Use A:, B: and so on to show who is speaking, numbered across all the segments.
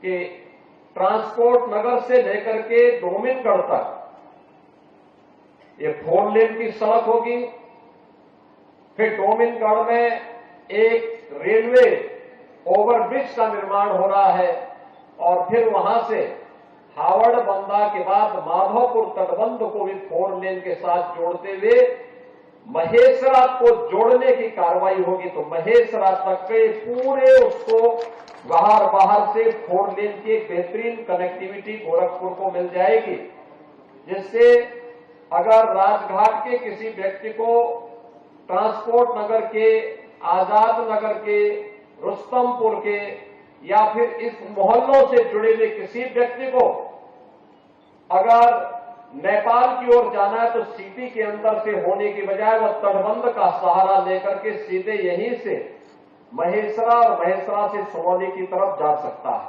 A: कि ट्रांसपोर्ट नगर से लेकर के डोमिनगढ़ तक ये 4 लेन की सड़क होगी। फिर डोमिनगढ़ में एक रेलवे ओवरब्रिज का निर्माण हो रहा है और फिर वहां से हावड़ बंदा के बाद माधोपुर तटबंध को भी 4 लेन के साथ जोड़ते हुए महेसरा को जोड़ने की कार्रवाई होगी। तो महेसरा तक के पूरे उसको बाहर से 4 लेन की बेहतरीन कनेक्टिविटी गोरखपुर को मिल जाएगी, जिससे अगर राजघाट के किसी व्यक्ति को ट्रांसपोर्ट नगर के, आजाद नगर के, रुस्तमपुर के या फिर इस मोहल्लों से जुड़े हुए किसी व्यक्ति को अगर नेपाल की ओर जाना है तो सिटी के अंदर से होने की बजाय वह तटबंध का सहारा लेकर के सीधे यहीं से महेसरा और महेसरा से सुनौली की तरफ जा सकता है,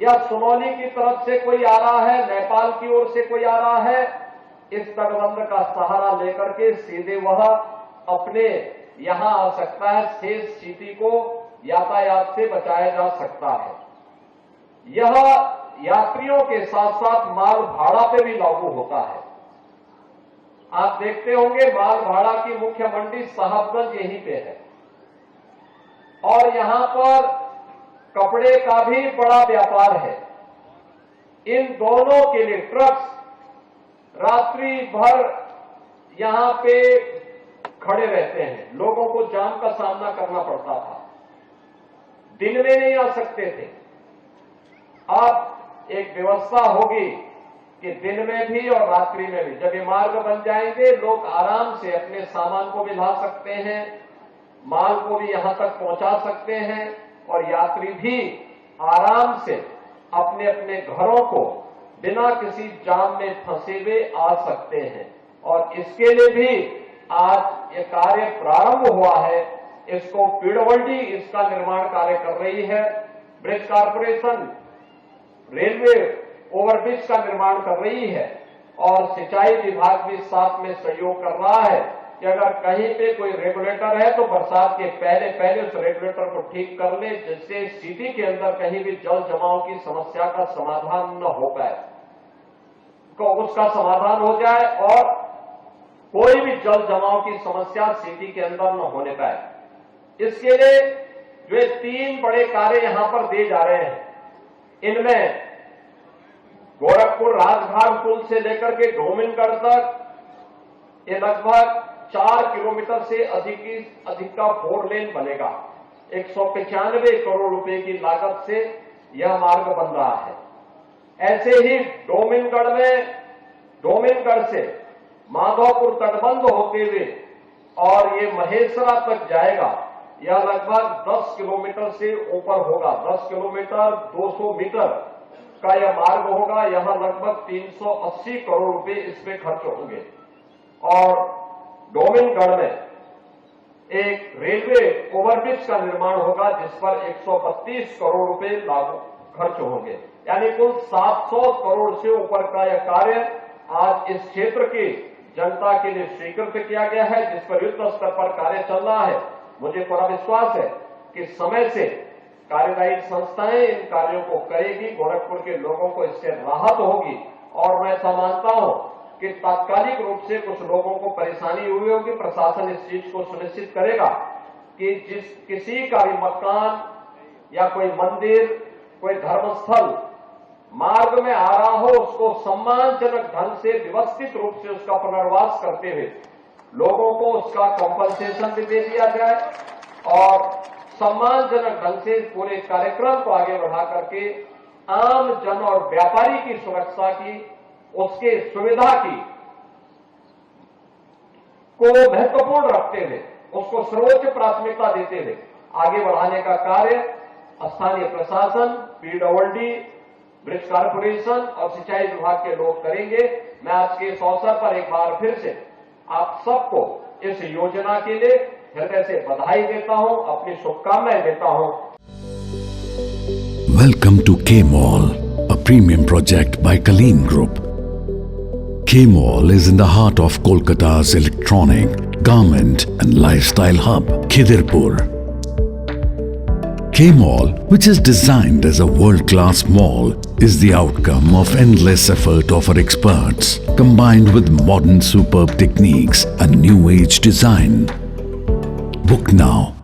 A: या सुनौली की तरफ से कोई आ रहा है, नेपाल की ओर से कोई आ रहा है, इस तटबंध का सहारा लेकर के सीधे वह अपने यहां आ सकता है। शेष सिटी को यातायात से बचाया जा सकता है। यह यात्रियों के साथ साथ माल भाड़ा पे भी लागू होता है। आप देखते होंगे माल भाड़ा की मुख्य मंडी साहबगंज यहीं पे है और यहां पर कपड़े का भी बड़ा व्यापार है। इन दोनों के लिए ट्रक्स रात्रि भर यहां पे खड़े रहते हैं। लोगों को जाम का सामना करना पड़ता था, दिन में नहीं आ सकते थे। अब एक व्यवस्था होगी कि दिन में भी और रात्रि में भी, जब ये मार्ग बन जाएंगे लोग आराम से अपने सामान को भी ला सकते हैं, माल को भी यहां तक पहुंचा सकते हैं और यात्री भी आराम से अपने अपने घरों को बिना किसी जाम में फंसे हुए आ सकते हैं। और इसके लिए भी आज ये कार्य प्रारंभ हुआ है। इसको पीडब्ल्यूडी इसका निर्माण कार्य कर रही है, ब्रिज कॉर्पोरेशन रेलवे ओवरब्रिज का निर्माण कर रही है और सिंचाई विभाग भी साथ में सहयोग कर रहा है कि अगर कहीं पे कोई रेगुलेटर है तो बरसात के पहले उस रेगुलेटर को ठीक कर ले, जिससे सिटी के अंदर कहीं भी जल जमाव की समस्या का समाधान न हो पाए, तो उसका समाधान हो जाए और कोई भी जल जमाव की समस्या सिटी के अंदर न होने पाए। इसके लिए जो 3 बड़े कार्य यहां पर दिए जा रहे हैं, इनमें गोरखपुर राजघाट पुल से लेकर के डोमिनगढ़ तक ये लगभग 4 किलोमीटर से अधिक का 4 लेन बनेगा। 195 करोड़ रुपए की लागत से यह मार्ग बन रहा है। ऐसे ही डोमिनगढ़ से माधोपुर तटबंध होते हुए और ये महेसरा तक जाएगा। यह लगभग 10 किलोमीटर से ऊपर होगा, 10 किलोमीटर 200 मीटर का यह मार्ग होगा। यहां लगभग 380 करोड़ रुपए इसमें खर्च होंगे और डोमिनगढ़ में एक रेलवे ओवरब्रिज का निर्माण होगा जिस पर 132 करोड़ रुपए लागू खर्च होंगे। यानी कुल 700 करोड़ से ऊपर का यह कार्य आज इस क्षेत्र की जनता के लिए स्वीकृत किया गया है, जिस पर युद्ध स्तर पर कार्य चल रहा है। मुझे पूरा विश्वास है कि समय से कार्यदायी संस्थाएं इन कार्यों को करेगी, गोरखपुर के लोगों को इससे राहत होगी। और मैं ऐसा मानता हूं कि तात्कालिक रूप से कुछ लोगों को परेशानी हुई होगी, प्रशासन इस चीज को सुनिश्चित करेगा कि किसी का भी मकान या कोई मंदिर, कोई धर्मस्थल मार्ग में आ रहा हो, उसको सम्मानजनक ढंग से व्यवस्थित रूप से उसका पुनर्वास करते हुए लोगों को उसका कॉम्पनसेशन भी दे दिया जाए और सम्मानजनक ढंग से पूरे कार्यक्रम को आगे बढ़ा करके आम जन और व्यापारी की सुरक्षा की, उसके सुविधा की को महत्वपूर्ण रखते हुए, उसको सर्वोच्च प्राथमिकता देते हुए आगे बढ़ाने का कार्य स्थानीय प्रशासन, पीडब्ल्यूडी, ब्रिज कॉर्पोरेशन और सिंचाई विभाग के लोग करेंगे। मैं आज के इस अवसर पर एक बार फिर से आप सबको इस योजना के लिए हृदय से बधाई देता हूं, अपनी शुभकामनाएं देता हूं।
B: Welcome to K-Mall, a premium project by Kaleen Group. K-Mall is in the heart of Kolkata's electronic, garment and lifestyle hub, Khidirpur. K-Mall, which is designed as a world-class mall, is the outcome of endless effort of our experts, combined with modern superb techniques and new age design. Book now